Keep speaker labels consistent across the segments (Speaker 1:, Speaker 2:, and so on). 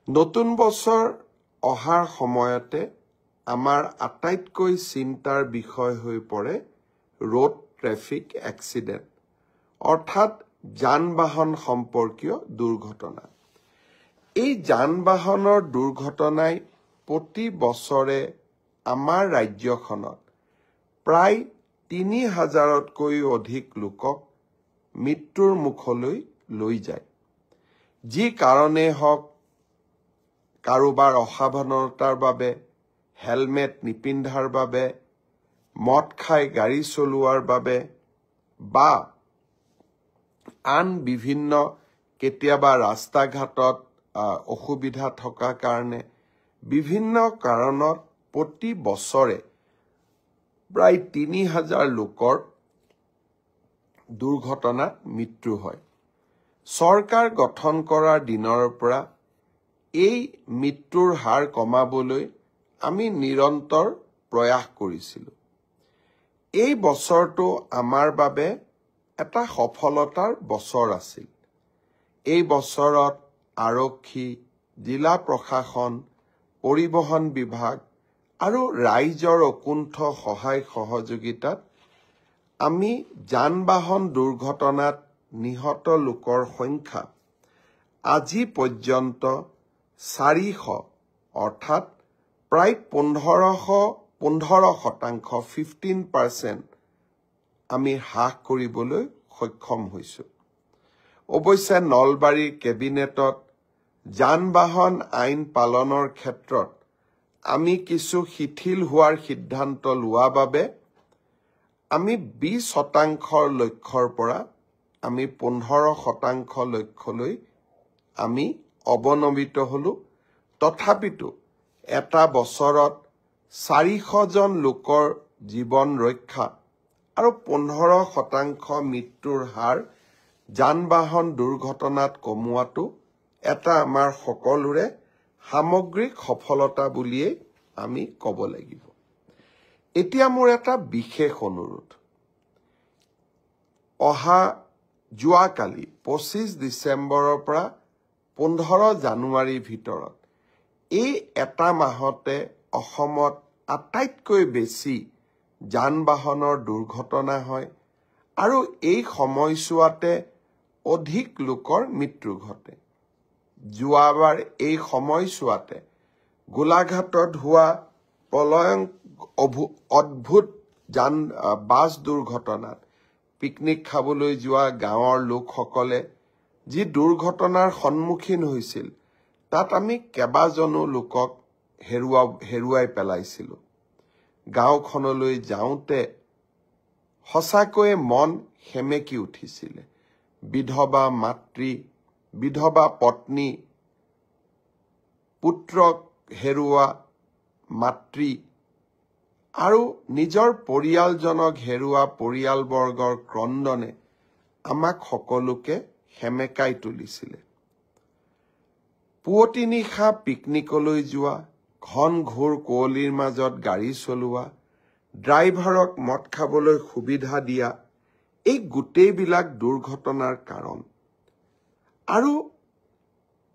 Speaker 1: নতুন বছৰ অহাৰ সময়তে আমাৰ আটাইতকৈ চিন্তাৰ বিষয় হৈ পৰে ৰোড ট্ৰেফিক এক্সিডেণ্ট অৰ্থাৎ যান-বাহন সম্পৰ্কীয় দুৰ্ঘটনা। এই যান-বাহনৰ দুৰ্ঘটনাই প্ৰতি বছৰে আমাৰ ৰাজ্যখনত প্ৰায় ৩,০০০তকৈ অধিক লোকক মৃত্যুৰ মুখলৈ লৈ যায়। যি কাৰণেই হওক, কাৰোবাৰ অসাৱধানতাৰ বাবে, হেলমেট নিপিন্ধাৰ বাবে, মদ খাই গাড়ী চলোৱাৰ বাবে বা আন বিভিন্ন কেতিয়াবা ৰাস্তা ঘাটত অসুবিধা থকা কাৰণে বিভিন্ন কাৰণত প্ৰতি বছৰে প্ৰায় ৩,০০০ লোকৰ দুৰ্ঘটনাত মৃত্যু হয়। চৰকাৰ গঠন কৰাৰ দিনৰ পৰা এই মৃত্যুৰ হাৰ কমাবলৈ আমি নিৰন্তৰ প্ৰয়াস কৰিছিলোঁ। এই বছৰটো আমাৰ বাবে এটা সফলতাৰ বছৰ আছিল। এই বছৰত আৰক্ষী, জিলা প্ৰশাসন, পৰিবহণ বিভাগ আৰু ৰাইজৰ অকুণ্ঠ সহায় সহযোগিতাত আমি যান-বাহন দুৰ্ঘটনাত নিহত লোকৰ সংখ্যা আজি পৰ্যন্ত ৪০০ অৰ্থাৎ প্ৰায় 15% আমি হ্ৰাস কৰিবলৈ সক্ষম হৈছোঁ। অৱশ্যে নলবাৰীৰ কেবিনেটত যান-বাহন আইন পালনৰ ক্ষেত্ৰত আমি কিছু শিথিল হোৱাৰ সিদ্ধান্ত লোৱা বাবে আমি 20% লক্ষ্যৰ পৰা আমি 15% লক্ষ্যলৈ আমি অৱনমিত হলোঁ। তথাপিতো এটা বছৰত ৪০০ জন লোকৰ জীৱন ৰক্ষা আৰু 15% মৃত্যুৰ হাৰ যান-বাহন দুৰ্ঘটনাত কমোৱাটো এটা আমাৰ সকলোৰে সামগ্ৰিক সফলতা বুলিয়েই আমি ক'ব লাগিব। এতিয়া মোৰ এটা বিশেষ অনুৰোধ। যোৱাকালি 25 ডিচেম্বৰৰ পৰা 15 জানুৱাৰীৰ ভিতৰত এই এটা মাহতে অসমত আটাইতকৈ বেছি যান-বাহনৰ দুৰ্ঘটনা হয় আৰু এই সময়ছোৱাতে অধিক লোকৰ মৃত্যু ঘটে। যোৱাবাৰ এই সময়ছোৱাতে গোলাঘাটত হোৱা অদ্ভুত বাছ দুৰ্ঘটনাত পিকনিক খাবলৈ যোৱা গাঁৱৰ লোকসকলে যি দুৰ্ঘটনাৰ সন্মুখীন হৈছিল, তাত আমি কেইবাজনো লোকক হেৰুৱাই পেলাইছিলোঁ। গাঁওখনলৈ যাওঁতে সঁচাকৈয়ে মন সেমেকি উঠিছিলে। বিধৱা মাতৃ, বিধৱা পত্নী, পুত্ৰক হেৰুওৱা মাতৃ আৰু নিজৰ পৰিয়ালজনক হেৰুওৱা পৰিয়ালবৰ্গৰ ক্ৰন্দনে আমাক সকলোকে সেমেকাই তুলিছিলে। পুৱতি নিশা পিকনিকলৈ যোৱা, ঘন ঘোৰ কুঁৱলীৰ মাজত গাড়ী চলোৱা, ড্ৰাইভাৰক মদ খাবলৈ সুবিধা দিয়া, এই গোটেইবিলাক দুৰ্ঘটনাৰ কাৰণ। আৰু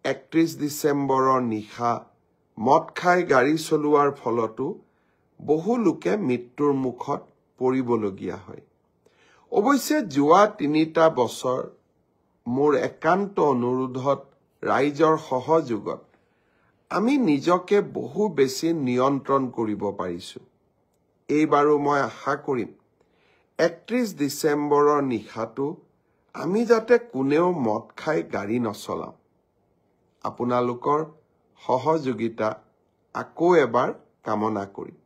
Speaker 1: 31 ডিচেম্বৰৰ নিশা মদ খাই গাড়ী চলোৱাৰ ফলতো বহু লোকে মৃত্যুৰ মুখত পৰিবলগীয়া হয়। অৱশ্যে যোৱা 3টা বছৰ মোৰ একান্ত অনুৰোধত, ৰাইজৰ সহযোগত আমি নিজকে বহু বেছি নিয়ন্ত্ৰণ কৰিব পাৰিছোঁ। এইবাৰো মই আশা কৰিম 31 ডিচেম্বৰৰ নিশাটো আমি যাতে কোনেও মদ খাই গাড়ী নচলাওঁ। আপোনালোকৰ সহযোগিতা আকৌ এবাৰ কামনা কৰিম।